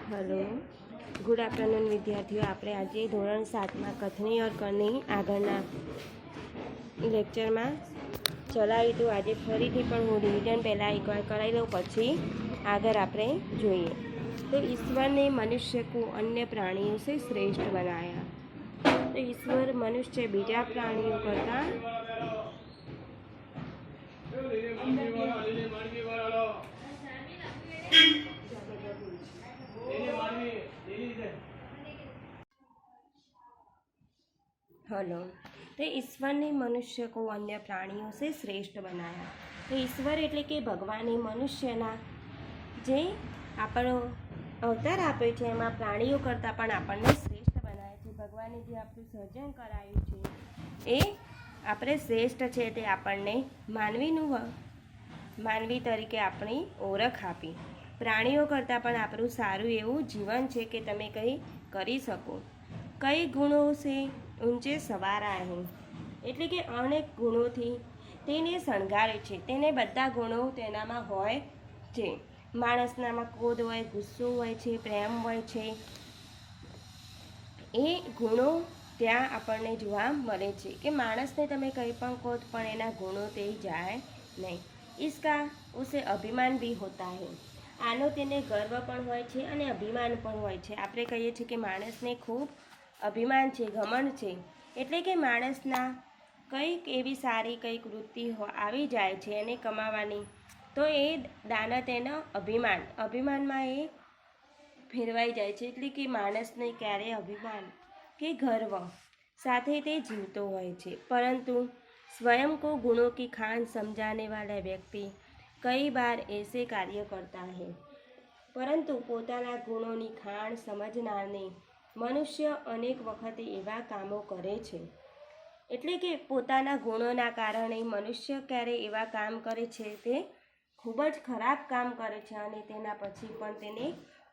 Hello good afternoon विद्यार्थियों। આપણે આજે ધોરણ 7માં કથની ઓર કરની આગળના લેક્ચરમાં ચલાવી તો આજે ફરીથી પણ હું રિવિઝન પહેલાં એકવાર કરાવી લઉં, પછી આગળ આપણે જોઈએ। તો ईश्वर ने मनुष्य को अन्य प्राणियों से श्रेष्ठ बनाया। तो ईश्वर मनुष्य बीजा प्राणियों करता हेलो। तो ईश्वर ने मनुष्य को अन्य प्राणियों से श्रेष्ठ बनाया। तो ईश्वर एटले कि भगवाने मनुष्यना जे આપણો અવતાર આપે છે એમાં પ્રાણીઓ કરતાં પણ આપણને શ્રેષ્ઠ બનાવે છે। ભગવાને જે આપણું સર્જન કરાયું છે એ આપણે શ્રેષ્ઠ છે, તે આપણને માનવી તરીકે આપણી ઓળખ આપી। પ્રાણીઓ કરતાં પણ આપણું સારું એવું જીવન છે કે તમે કંઈ કરી શકો। કઈ ગુણો છે ઊંચે સવારા હે, એટલે કે અનેક ગુણોથી તેને શણગારે છે। તેને બધા ગુણો તેનામાં હોય છે। માણસનામાં ક્રોધ હોય, ગુસ્સો હોય છે, પ્રેમ હોય છે, એ ગુણો ત્યાં આપણને જોવા મળે છે કે માણસને તમે કંઈ પણ કહો પણ એના ગુણો તે જાય નહીં। इसका उसे अभिमान भी होता है। આનો તેને ગર્વ પણ હોય છે અને અભિમાન પણ હોય છે। આપણે કહીએ છીએ કે માણસને ખૂબ અભિમાન છે, ઘમંડ છે, એટલે કે માણસના કંઈક એવી સારી કંઈક વૃત્તિ આવી જાય છે એને કમાવાની, તો એ દાનત એનો અભિમાનમાં એ ફેરવાઈ જાય છે। એટલે કે માણસને ક્યારે અભિમાન કે ગર્વ સાથે તે જીવતો હોય છે। પરંતુ स्वयं को गुणों की खान समझाने वाला व्यक्ति कई बार ऐसे कार्य करता है। પરંતુ પોતાના ગુણોની ખાણ સમજનારને મનુષ્ય અનેક વખતે એવા કામો કરે છે। એટલે કે પોતાના ગુણોના કારણે મનુષ્ય ક્યારે એવા કામ કરે છે તે ખૂબ જ ખરાબ કામ કરે છે અને તેના પછી પણ તેને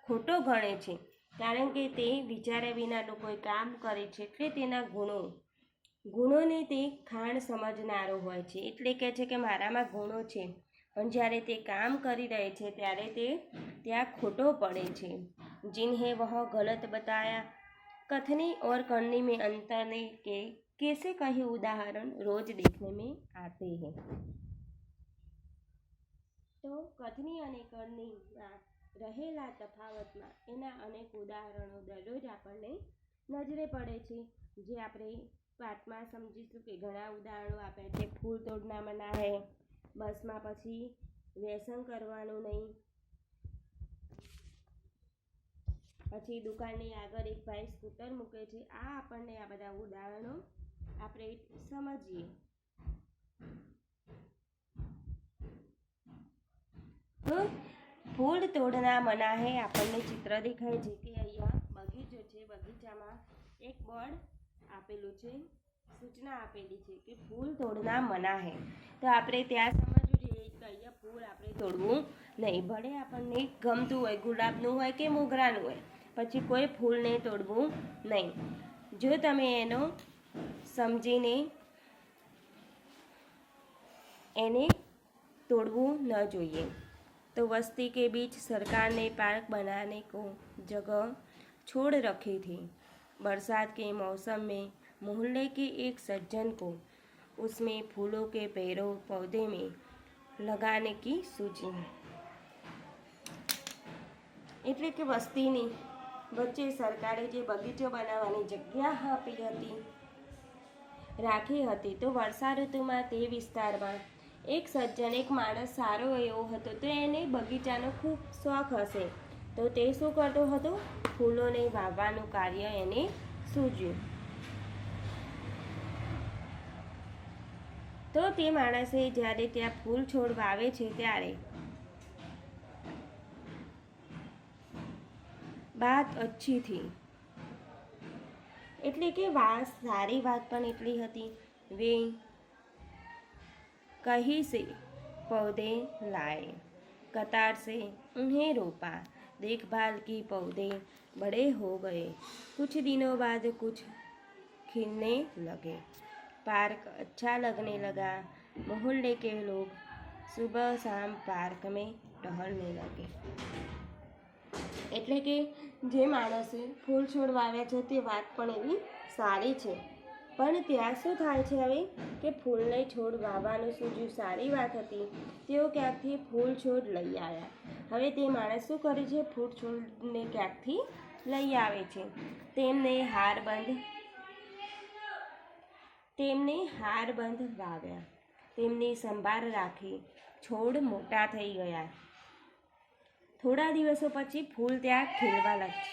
ખોટો ગણે છે, કારણ કે તે વિચાર્યા વિના કોઈ કામ કરે છે। એટલે તેના ગુણોને તે ખાણ સમજનારો હોય છે। એટલે કહે છે કે મારામાં ગુણો છે, પણ જ્યારે તે કામ કરી રહે છે ત્યારે તે ત્યાં ખોટો પડે છે। जिन्हें वह गलत बताया। कथनी और करनी में अंतर ने के कैसे कहे उदाहरण रोज देखने में आते हैं। तो कथनी અને કરણીમાં રહેલા તફાવતમાં એના અનેક ઉદાહરણો દરરોજ આપણને નજરે પડે છે, જે આપણે પાઠમાં સમજીશું કે ઘણા ઉદાહરણો આપ્યા છે। ફૂલ તોડના મના હે, બસમાં પછી વ્યસન કરવાનું નહીં, પછી દુકાનની આગળ એક ભાઈ સ્કૂટર મૂકે છે। આ આપણને આ બધા ઉદાહરણો આપણે સમજીએ। તો ફૂલ તોડના મના હે, આપણને ચિત્ર દેખાય છે કે અહીંયા બગીચો છે, બગીચામાં એક બોર્ડ આપેલું છે, સૂચના આપેલી છે કે ફૂલ તોડના મના હે। તો આપણે ત્યાં સમજવું જોઈએ કે અહીંયા ફૂલ આપણે તોડવું નહીં। ભલે આપણને ગમતું હોય, ગુલાબનું હોય કે મોગરાનું હોય, પછી કોઈ ફૂલને તોડવું નહીં। જો તમે એનો સમજીને એને तोड़વું न જોઈએ। तो बस्ती के बीच सरकार ने पार्क बनाने को जगह छोड़ रखी थी। बरसात के मौसम में मोहल्ले के एक सज्जन को उसमें फूलों के पेड़ों पौधे में लगाने की सूची। એટલે કે વસ્તીની વચ્ચે સરકારે જે બગીચો બનાવવાની જગ્યા રાખી હતી, તો વર્ષા ઋતુમાં તે વિસ્તારમાં એક સજ્જન, એક માણસ સારો એવો હતો, તો એને બગીચાનો ખૂબ શોખ હશે, તો તે શું કરતો હતો? ફૂલોને વાવવાનું કાર્ય એને સૂઝ્યું। તો તે માણસે જ્યારે ત્યાં ફૂલ છોડ વાવે છે ત્યારે बात अच्छी थी, એટલે કે સારી વાત પણ એટલી હતી। वे कहीं से पौधे लाए, कतार से उन्हें रोपा, देखभाल की, पौधे बड़े हो गए। कुछ दिनों बाद कुछ खिलने लगे, पार्क अच्छा लगने लगा। मोहल्ले के लोग सुबह शाम पार्क में टहलने लगे। એટલે કે જે માણસે ફૂલ છોડ વાવ્યા છે તે વાત પણ એવી સારી છે, પણ ત્યાં શું થાય છે હવે કે ફૂલને છોડ વાવવાનું સૂઝ્યું સારી વાત હતી, તેઓ ક્યાંકથી ફૂલ છોડ લઈ આવ્યા. હવે તે માણસ શું કરે છે, ફૂલ છોડને ક્યાંકથી લઈ આવે છે, તેમને હારબંધ વાવ્યા, તેમની સંભાળ રાખી, છોડ મોટા થઈ ગયા. થોડા દિવસો પછી ફૂલ ત્યાં ખીલવા લાગ્યા.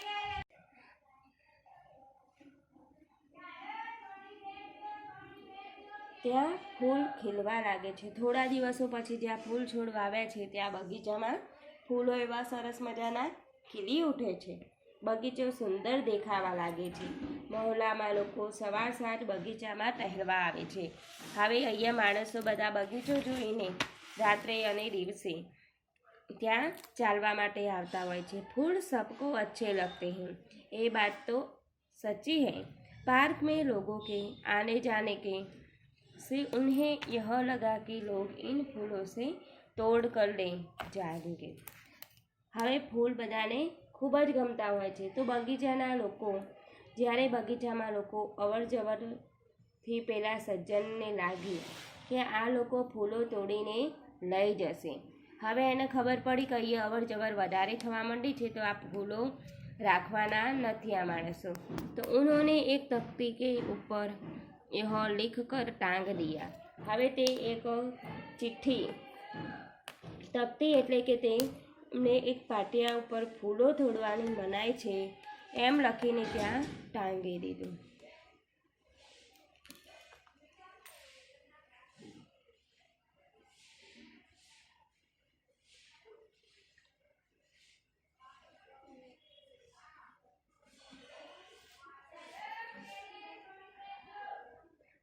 ત્યાં ફૂલ ખીલવા લાગે છે. થોડા દિવસો પછી જ્યાં ફૂલ છોડ વાવ્યા છે ત્યાં બગીચામાં ફૂલો એવા સરસ મજાના ખીલી ઉઠે છે. બગીચો સુંદર દેખાવા લાગે છે. મહોલ્લામાં લોકો સવાર સાંજ બગીચામાં ટહેલવા આવે છે. હવે અહીંયા માણસો બધા બગીચો જોઈને રાત્રે અને દિવસે ત્યાં ચાલવા માટે આવતા હોય છે. फूल सबको अच्छे लगते हैं, ये बात तो सच्ची है. पार्क में लोगों के आने जाने के से उन्हें यह लगा कि लोग इन फूलों से तोड़ कर ले जाएंगे. હવે ફૂલ બધાને ખૂબ જ ગમતા હોય છે, તો બગીચાના લોકો જ્યારે બગીચામાં લોકો અવર જવરથી પેલા સજ્જનને લાગી કે આ લોકો ફૂલો તોડીને લઈ જશે. હવે એને ખબર પડી કે અહીંયા અવર જવર વધારે થવા માંડી છે, તો આ ફૂલો રાખવાના નથી આ માણસો. તો ઉन्होंने एक तख्ती के ऊपर यह लिख कर टांग दिया. હવે તે એક ચિઠ્ઠી, તખ્તી એટલે કે તેમને એક પાટિયા ઉપર ફૂલો તોડવાની મનાઈ છે એમ લખીને ત્યાં ટાંગી દીધું.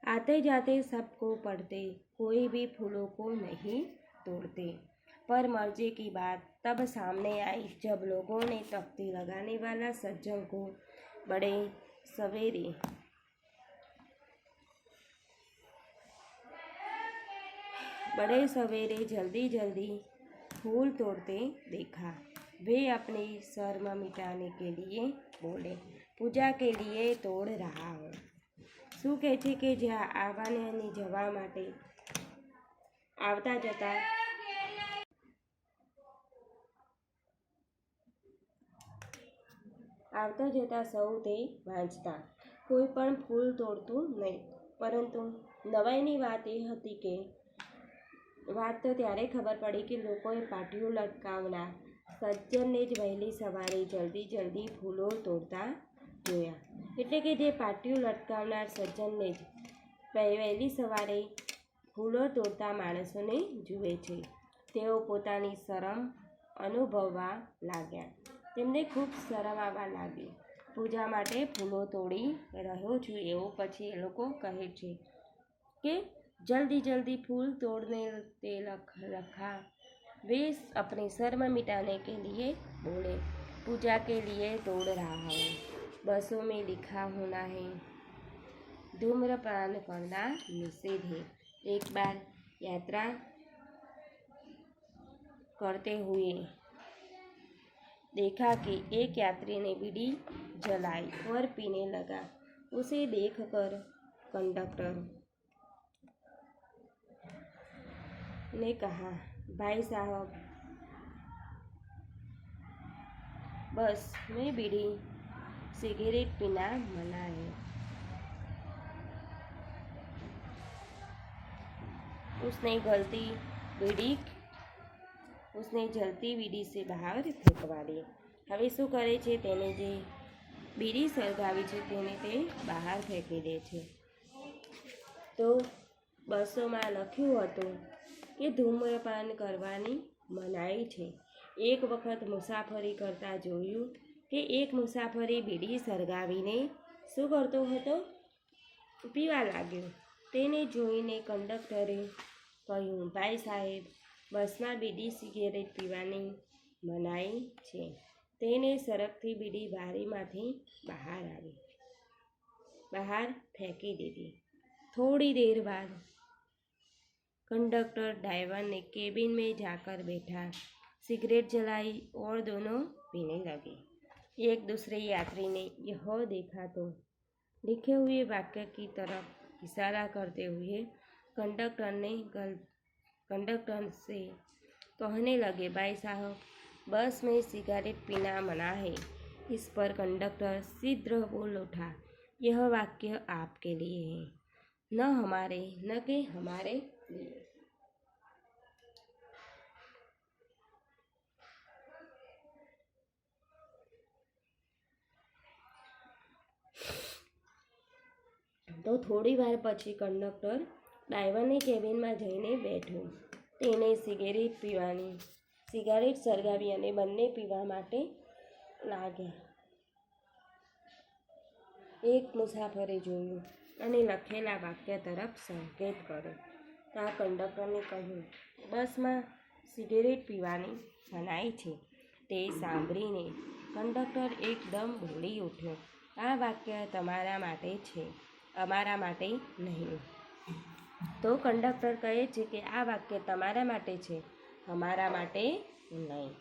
आते जाते सबको पढ़ते, कोई भी फूलों को नहीं तोड़ते. पर मर्जी की बात तब सामने आई जब लोगों ने तख्ती लगाने वाला सज्जन को बड़े सवेरे जल्दी जल्दी फूल तोड़ते देखा. वे अपनी शर्म मिटाने के लिए बोले, पूजा के लिए तोड़ रहा हूँ. શું કહે છે કે જ્યાં આવવાને અને જવા માટે આવતા જતા સૌ તે વાંચતા, કોઈ પણ ફૂલ તોડતું નહીં. પરંતુ નવાઈની વાત એ હતી કે વાત તો ત્યારે ખબર પડી કે લોકોએ પાટિયું લટકાવનાર સજ્જનને જ વહેલી સવારે જલ્દી ફૂલો તોડતા જોયા. એટલે કે જે પાટિયું લટકાવનાર સજ્જનને જ વહેલી સવારે ફૂલો તોડતા માણસોને જુએ છે. તેઓ પોતાની શરમ અનુભવવા લાગ્યા. તેમને ખૂબ શરમ આવવા લાગી. પૂજા માટે ફૂલો તોડી રહ્યો છું એવું પછી એ લોકો કહે છે કે जल्दी फूल तोड़ने ते रखा. वे अपनी शर्म मिटाने के लिए बोले, पूजा के लिए तोड़ रहा हूँ. बसों में लिखा होना है, धूम्रपान करना निषेध है. एक बार यात्रा करते हुए देखा कि एक यात्री ने बीड़ी जलाई और पीने लगा. उसे देखकर कंडक्टर ने कहा, भाई साहब बस में बीड़ी सिगरेट पीना मना है. उसने जलती बीड़ी से बहार फेंकवा दी. હવે શું કરે છે, તેને જે બીડી સળગાવી છે તેને તે બહાર ફેંકી દે છે. તો બસોમાં લખ્યું હતું કે ધૂમ્રપાન કરવાની મનાઈ છે. એક વખત મુસાફરી કરતા જોયું કે એક મુસાફરી બીડી સળગાવીને શું કરતો હતો, પીવા લાગ્યો. તેને જોઈને કંડક્ટરે કહ્યું, ભાઈ સાહેબ બસમાં બીડી સિગરેટ પીવાની મનાઈ છે. તેને સરકથી બીડી બારીમાંથી બહાર ફેંકી દીધી. थोड़ी देर बाद कंडक्टर ड्राइवर ने केबिन में जाकर बैठा. सिगरेट जलाई और दोनों पीने लगे। एक दूसरे यात्री ने यह देखा तो लिखे हुए वाक्य की तरफ इशारा करते हुए कंडक्टर से कहने लगे, भाई साहब, बस में सिगरेट पीना मना है। इस पर कंडक्टर शीघ्र बोल उठा, यह वाक्य आपके लिए है, न कि हमारे लिए। તો થોડી વાર પછી કંડક્ટર ડ્રાઈવરની કેબિનમાં જઈને બેઠો. તેને સિગારેટ સળગાવી અને બંને પીવા માટે લાગ્યા. એક મુસાફરે જોયું અને લખેલા વાક્ય તરફ સંકેત કર્યો. ત્યાં કંડક્ટરને કહ્યું, બસમાં સિગરેટ પીવાની મનાઈ છે. તે સાંભળીને કંડક્ટર એકદમ બોલી ઉઠ્યો, આ વાક્ય તમારા માટે છે, અમારા માટે નહીં. તો કંડક્ટર કહે છે કે આ વાક્ય તમારા માટે છે, અમારા માટે નહીં.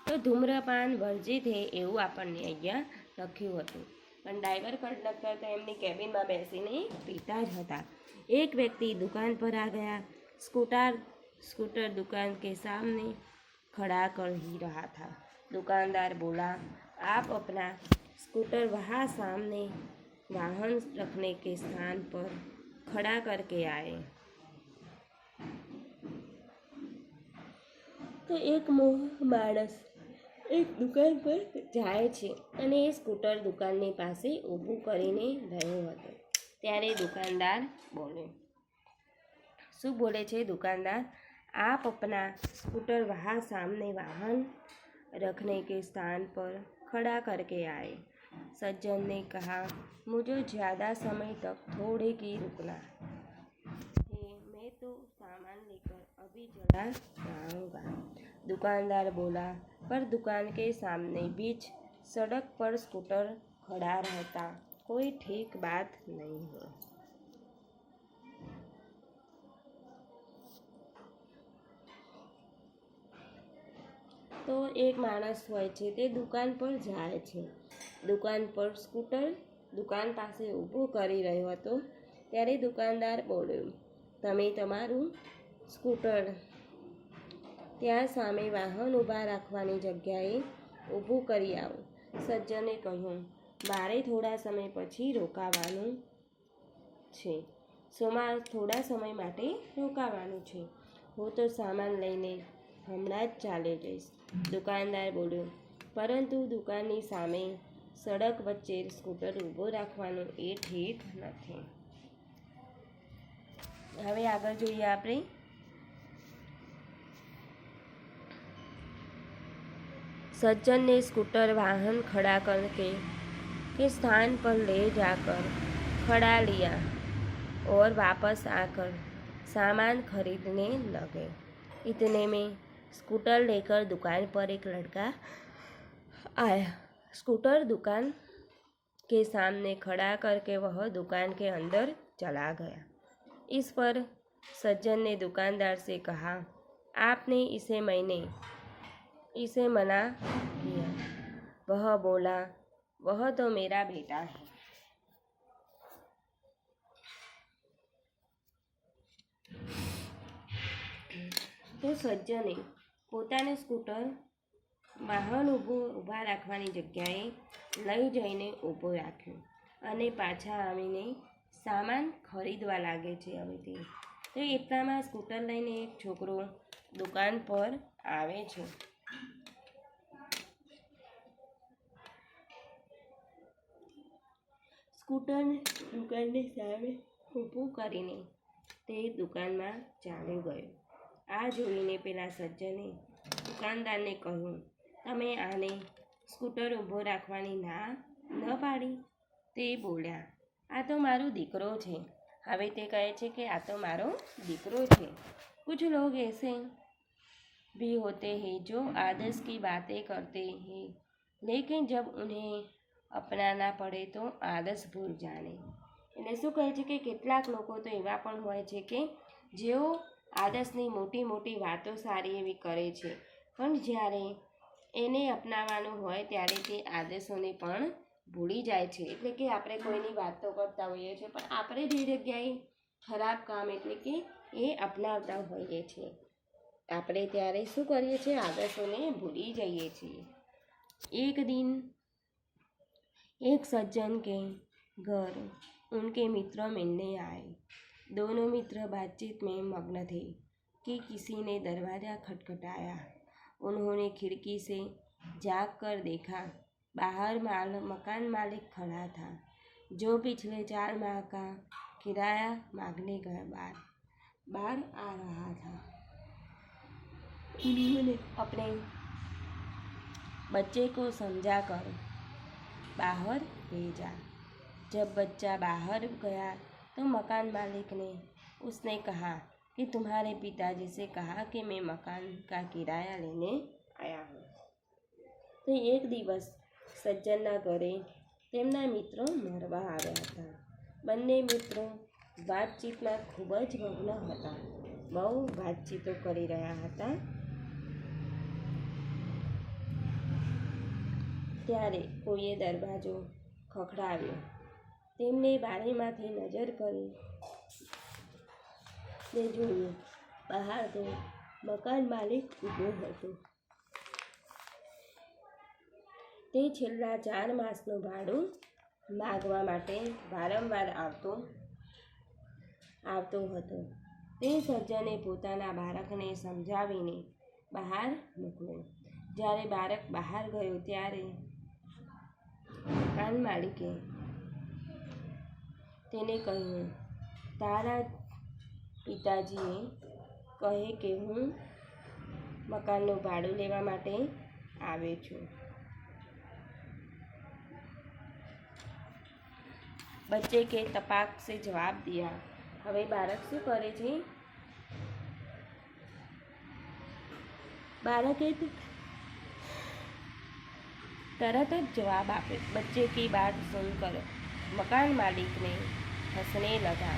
તો ધૂમ્રપાન વર્જિત છે એવું આપણને અહીંયા લખ્યું હતું. પણ ડ્રાઈવર કંડક્ટર તો એમની કેબિનમાં બેસીને પીતા જ હતા. एक व्यक्ति दुकान पर आ गया. स्कूटर दुकान के सामने खड़ा कर ही रहा था. दुकानदार बोला, आप अपना स्कूटर वहाँ सामने वाहन रखने के स्थान पर खड़ा करके आए. તો એક માણસ એક દુકાન પર જાય છે અને એ સ્કૂટર દુકાનની પાસે ઊભું કરીને રહ્યો હતો. ત્યારે દુકાનદાર બોલે, શું બોલે છે દુકાનદાર? आप अपना स्कूटर वहाँ सामने वाहन रखने के स्थान पर खड़ा करके आए. सज्जन ने कहा, मुझे ज़्यादा समय तक थोड़े की रुकना है, मैं तो सामान लेकर अभी चला जाऊँगा. दुकानदार बोला, पर दुकान के सामने बीच सड़क पर स्कूटर खड़ा रहता कोई ठीक बात नहीं है. તો એક માણસ હોય છે તે દુકાન પર જાય છે. દુકાન પર સ્કૂટર દુકાન પાસે ઊભું કરી રહ્યો હતો. ત્યારે દુકાનદાર બોલ્યો, તમે તમારું સ્કૂટર ત્યાં સામે વાહન ઊભા રાખવાની જગ્યાએ ઊભું કરી આવો. સજ્જને કહ્યું, મારે થોડા સમય પછી રોકાવાનું છે. થોડા સમય માટે રોકાવાનું છે. હું તો સામાન લઈને હમણાં જ ચાલે જઈશ. દુકાનદાર બોલ્યો, પરંતુ દુકાનની સામે સડક વચ્ચે સ્કૂટર ઊભો રાખવાનું એ ઠીક નથી. હવે આગળ જોઈએ આપણે. सज्जन ने स्कूटर वाहन खड़ा करके के स्थान पर ले जाकर खड़ा लिया और वापस आकर सामान खरीदने लगे. इतने में स्कूटर लेकर दुकान पर एक लड़का आया. स्कूटर दुकान के सामने खड़ा करके वह दुकान के अंदर चला गया. इस पर सज्जन ने दुकानदार से कहा, आपने इसे मना किया. वह बोला, वह तो मेरा बेटा है. તો સજ્જને પોતાનું સ્કૂટર વાહન ઊભા રાખવાની જગ્યાએ લઈ જઈને ઊભું રાખ્યું અને પાછા આવીને સામાન ખરીદવા લાગે છે. હવે તો એટલામાં સ્કૂટર લઈને એક છોકરો દુકાન પર આવે છે. સ્કૂટર દુકાનની સામે ઊભું કરીને તે દુકાનમાં ચાલ્યો ગયો. આ જોઈને પેલા સજ્જને દુકાનદારને કહ્યું, તમે આને સ્કૂટર ઊભો રાખવાની ના ન પાડી? તે બોલ્યા, આ તો મારો દીકરો છે. હવે તે કહે છે કે આ તો મારો દીકરો છે. कुछ लोग ऐसे भी होते हैं जो आदर्श की बातें करते हैं, लेकिन जब उन्हें अपनाना પડે તો આદર્શ ભૂલ જાણે. એટલે શું કહે છે કે કેટલાક લોકો તો એવા પણ હોય છે કે જેઓ આદર્શની મોટી મોટી વાતો સારી એવી કરે છે, પણ જ્યારે એને અપનાવવાનું હોય ત્યારે તે આદર્શોને પણ ભૂલી જાય છે. એટલે કે આપણે કોઈની વાતો કરતા હોઈએ છીએ, પણ આપણે જે જગ્યાએ ખરાબ કામ એટલે કે એ અપનાવતા હોઈએ છીએ, આપણે ત્યારે શું કરીએ છીએ? આદર્શોને ભૂલી જઈએ છીએ. एक दिन एक सज्जन के घर उनके मित्र मिलने आए। दोनों मित्र बातचीत में मग्न थे कि किसी ने दरवाज़ा खटखटाया। उन्होंने खिड़की से झाँक कर देखा। बाहर मकान मालिक खड़ा था, जो पिछले 4 माह का किराया मांगने का बार आ रहा था। उन्होंने अपने बच्चे को समझा कर बाहर भेजा। जब बच्चा बाहर गया तो मकान मालिक ने उसने कहा कि तुम्हारे पिताजी से कहा कि मैं मकान का किराया लेने आया हूँ। तो एक दिवस સજ્જનના ઘરે તેમના મિત્રો મળવા આવ્યા હતા. બંને મિત્રો વાતચીતમાં ખૂબ જ મગ્ન હતા, બહુ વાતચીતો કરી રહ્યા હતા. ત્યારે કોઈએ દરવાજો ખખડાવ્યો. તેમને બારીમાંથી નજર કરી ને જોયું. બહાર તો મકાન માલિક ઊભો હતો. તે છેલ્લા 4 માસનું ભાડું માગવા માટે વારંવાર આવતો હતો. તે સજ્જને પોતાના બાળકને સમજાવીને બહાર મોકલ્યો. જ્યારે બાળક બહાર ગયો ત્યારે મકાન માલિકે તેને કહ્યું, તારા પિતાજીએ કહે કે હું મકાનનું ભાડું લેવા માટે આવ્યો છું. बच्चे के तपाक से जवाब दिया. હવે બાળક શું કરે છે? બાળકે तरत जवाब आप्यो. बच्चे की बात सुनकर मकान मालिक ने हंसने लगा.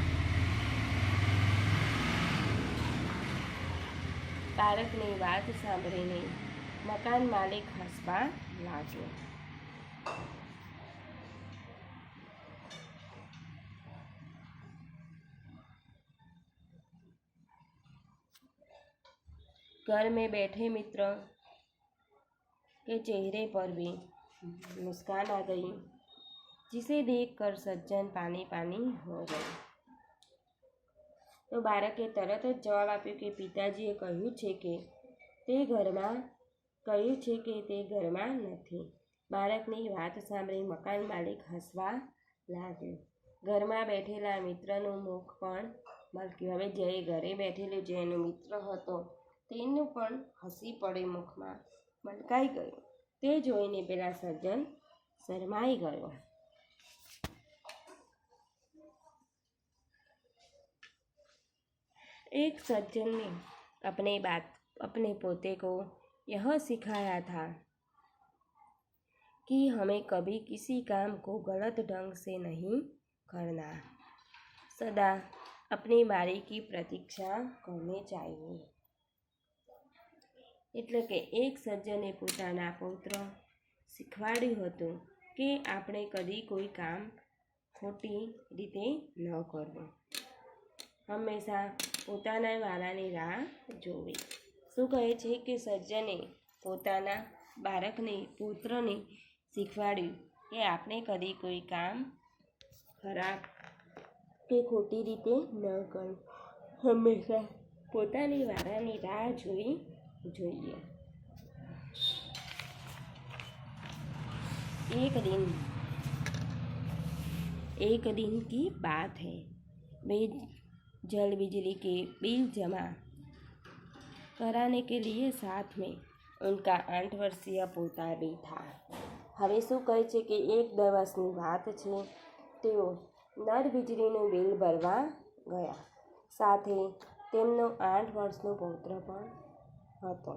બાળકની વાત સાંભળીને મકાન માલિક હસવા લાગ્યો. घर में बैठे मित्र के चेहरे पर भी मुस्कान आ गई, जिसे देखकर सज्जन पानी पानी हो गए. तो બાળકે તરત જ જવાબ આપ્યો કે પિતાજીએ કહ્યું છે કે તે ઘરમાં નથી. બાળકની વાત સાંભળી મકાન માલિક હસવા લાગ્યો. ઘરમાં બેઠેલા મિત્રનું મુખ પણ મલક્યું. હવે જે ઘરે બેઠેલો જેનો મિત્ર હતો તેનું પણ હસી પડી મુખમાં મલકાઈ ગયું. તે જોઈને પેલા સજ્જન શરમાઈ ગયો. एक सज्जन ने अपने पोते को यह सिखाया था कि हमें कभी किसी काम को गलत ढंग से नहीं करना, सदा अपनी बारी की प्रतीक्षा करनी चाहिए. એટલે કે એક સજ્જને પોતાના પૌત્ર શીખવાડ્યું હતું કે આપણે કદી કોઈ કામ ખોટી રીતે ન કરવું, હંમેશા પોતાના વારાની રાહ જોવી. શું કહે છે કે સજ્જને પોતાના પુત્રને શીખવાડ્યું કે આપણે કદી કોઈ કામ ખરાબ કે ખોટી રીતે ન કરવું, હંમેશા પોતાની વારાની રાહ જોવી જોઈએ. एक दिन की बात है. वे जल बिजली के बिल जमा कराने के लिए साथ में उनका 8 वर्षीय पोता भी था. હવે શું કહે છે કે એક દિવસની વાત છે. તેઓ નળ વીજળીનું બિલ ભરવા ગયા. સાથે તેમનો 8 વર્ષનો પૌત્ર પણ હતો.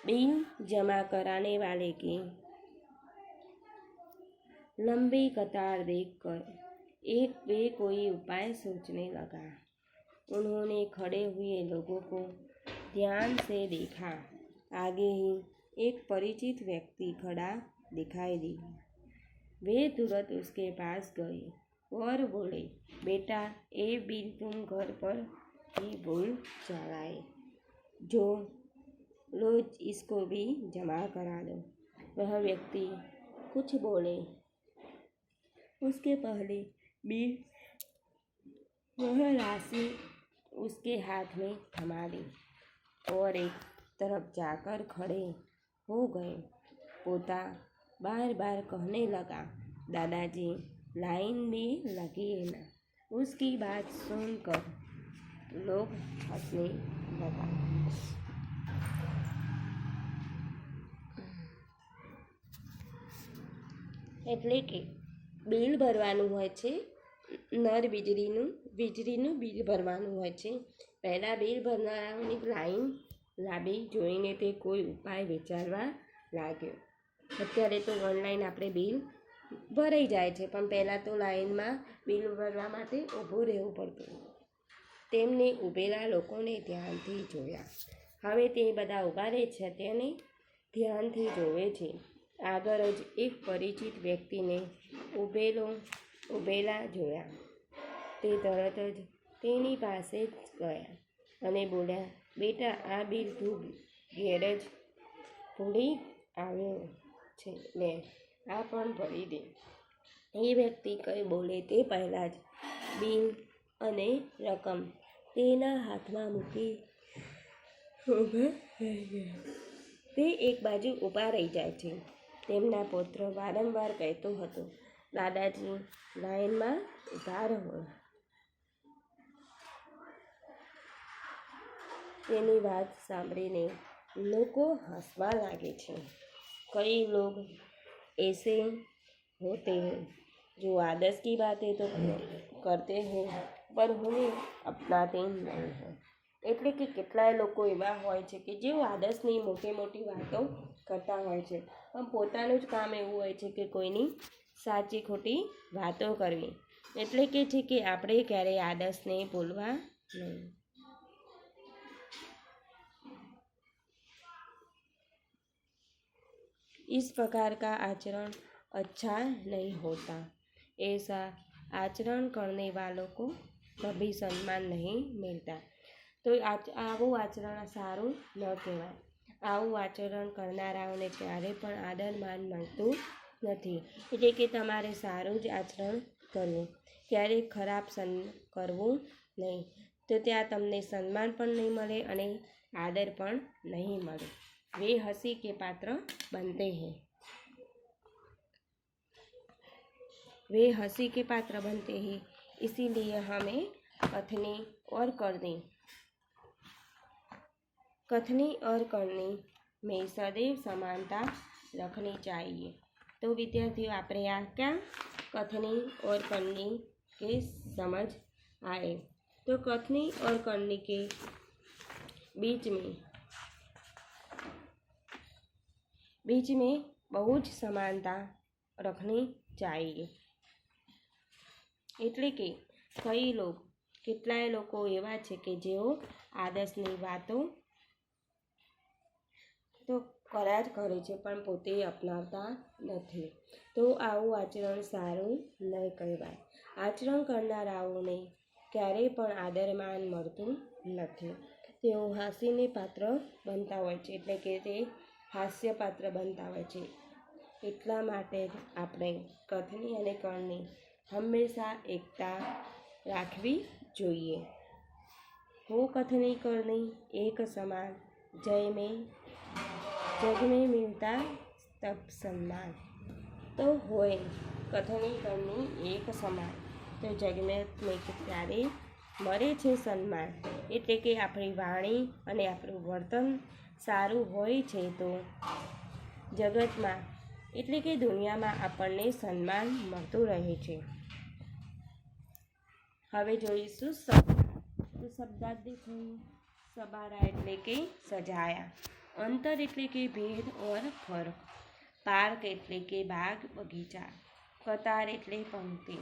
बिल जमा कराने वाले की लंबी कतार देखकर वे कोई उपाय सोचने लगा. उन्होंने खड़े हुए लोगों को ध्यान से देखा। आगे ही एक परिचित व्यक्ति खड़ा दिखाई दिया। वे तुरंत उसके पास गए और बोले, बेटा, ये बिल तुम घर पर ही भूल जाए, जो रोज इसको भी जमा करा दो। वह व्यक्ति कुछ बोले उसके पहले बिल वह राशि उसके हाथ में थमा दी और एक तरफ जाकर खड़े हो गए। पोता बार बार कहने लगा, दादाजी, लाइन में लगिए ना। उसकी बात सुनकर लोग हंसने लगा। એટલે કે બિલ ભરવાનું હોય છે, નળ વીજળીનું બિલ ભરવાનું હોય છે. પહેલાં બિલ ભરનારાઓની લાઈન લાંબી જોઈને તે કોઈ ઉપાય વિચારવા લાગ્યો. અત્યારે તો ઓનલાઈન આપણે બિલ ભરાઈ જાય છે, પણ પહેલાં તો લાઈનમાં બિલ ભરવા માટે ઊભું રહેવું પડતું. તેમને ઊભેલા લોકોને ધ્યાનથી જોયા. હવે તે બધા ઊભા રહે છે તેને ધ્યાનથી જોવે છે. આગળ જ એક પરિચિત વ્યક્તિને ઊભેલા જોયા. તે તરત જ તેની પાસે જ ગયા અને બોલ્યા, બેટા, આ બિલ તું ઘેર જ ભૂલી આવ્યો છે ને, આ પણ ભરી દે. એ વ્યક્તિ કંઈ બોલે તે પહેલાં જ બિલ અને રકમ તેના હાથમાં મૂકી ઊભા થઈ ગયા. તે એક બાજુ ઊભા રહી જાય છે. તેમના પુત્ર વારંવાર કહેતો હતો, દાદાજી, લાઈનમાં ઊભા રહો. તેની વાત સાંભળીને લોકો હસવા લાગે છે. कई लोग ऐसे होते हैं जो आदर्श की बातें तो करते हैं पर उन्हें अपनाते नहीं हैं. એટલે કે કેટલાય લોકો એવા હોય છે કે જેઓ આદર્શની મોટી વાતો કરતા હોય છે, પણ પોતાનું જ કામ એવું હોય છે કે કોઈની સાચી ખોટી વાતો કરવી. એટલે કે છે કે આપણે ક્યારેય આદર્શને ભૂલવા નહીં. इस प्रकार का आचरण अच्छा नहीं होता. ऐसा आचरण करने वालों को कभी सम्मान नहीं मिलता. तो આવું આચરણ સારું ન કહેવાય. આવું આચરણ કરનારાઓને ક્યારે પણ આદર માન મળતું નથી. એટલે કે તમારે સારું જ આચરણ કરવું, ક્યારેય ખરાબ કરવું નહીં. તો ત્યાં તમને સન્માન પણ નહીં મળે અને આદર પણ નહીં મળે. वे हंसी के पात्र बनते हैं. वे हंसी के पात्र बनते हैं. इसीलिए हमें कथनी और करनी में सदैव समानता रखनी चाहिए. तो विद्यार्थियों, આપણે આ क्या कथनी और करनी के समझ आए. तो कथनी और करनी के बीच में बहुत समानता रखनी चाहिए. એટલે કે કેટલાય લોકો એવા છે કે જેઓ આદર્શની વાતો તો કર્યા જ કરે છે પણ પોતે અપનાવતા નથી. તો આવું આચરણ સારું નહીં કહેવાય. આચરણ કરનારાઓને ક્યારેય પણ આદરમાન મળતું નથી. તેઓ હાસ્યને પાત્ર બનતા હોય છે. એટલે કે તે હાસ્યપાત્ર બનતા હોય છે. એટલા માટે જ આપણે કથની અને કરણી હંમેશા એકતા રાખવી જોઈએ. हो कथनी करनी एक समान, जग में मिलता तब सम्मान. तो होय कथनी करनी एक समान, तो जग में ત્યારે મળે છે સન્માન. એટલે કે આપણી વાણી અને આપણું વર્તન સારું હોય છે તો જગતમાં એટલે કે દુનિયામાં આપણને સન્માન મળતું રહે છે. હવે જોઈશું તો શબ્દાર્થ દેખો. સબારા એટલે કે સજાયા. અંતર એટલે કે ભેદ ઓર ફરક. પાર્ક એટલે કે બાગ બગીચા. કતાર એટલે પંક્તિ.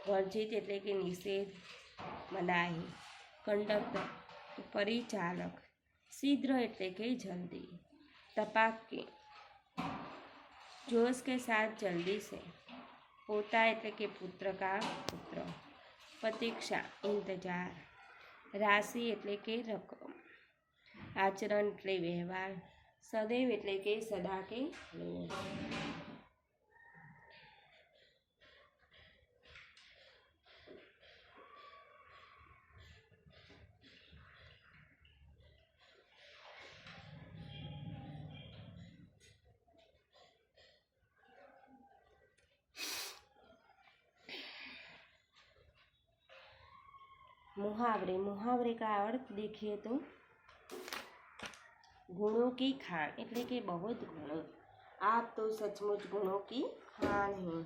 વર્જિત એટલે કે નિષેધ મનાહી. કંડક્ટર તો પરિચાલક, शीघ्र એટલે કે જલ્દી, तपाक के जोश के साथ जल्दी से, पोता એટલે કે पुत्र का पुत्र, प्रतीक्षा इंतजार, राशि એટલે કે रकम, आचरण એટલે व्यवहार, सदैव એટલે કે सदा के लिए। मुहावरे, मुहावरे का अर्थ देखिए तो गुणों की खान એટલે કે बहुत गुणों, आप तो सचमुच गुणों की खान हैं।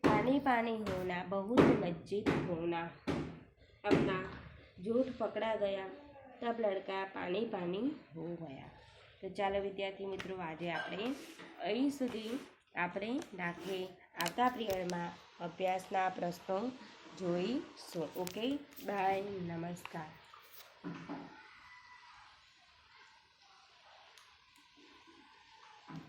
पानी पानी होना, बहुत लज्जित होना, अपना झूठ पकड़ा गया तब लड़का पानी पानी हो गया। तो चालो विद्यार्थी मित्रों, आज આપણે અહીં સુધી આપણે દાખલે આવતા પિરિયડમાં અભ્યાસના પ્રશ્નો જોઈશું। ઓકે, બાય, નમસ્કાર।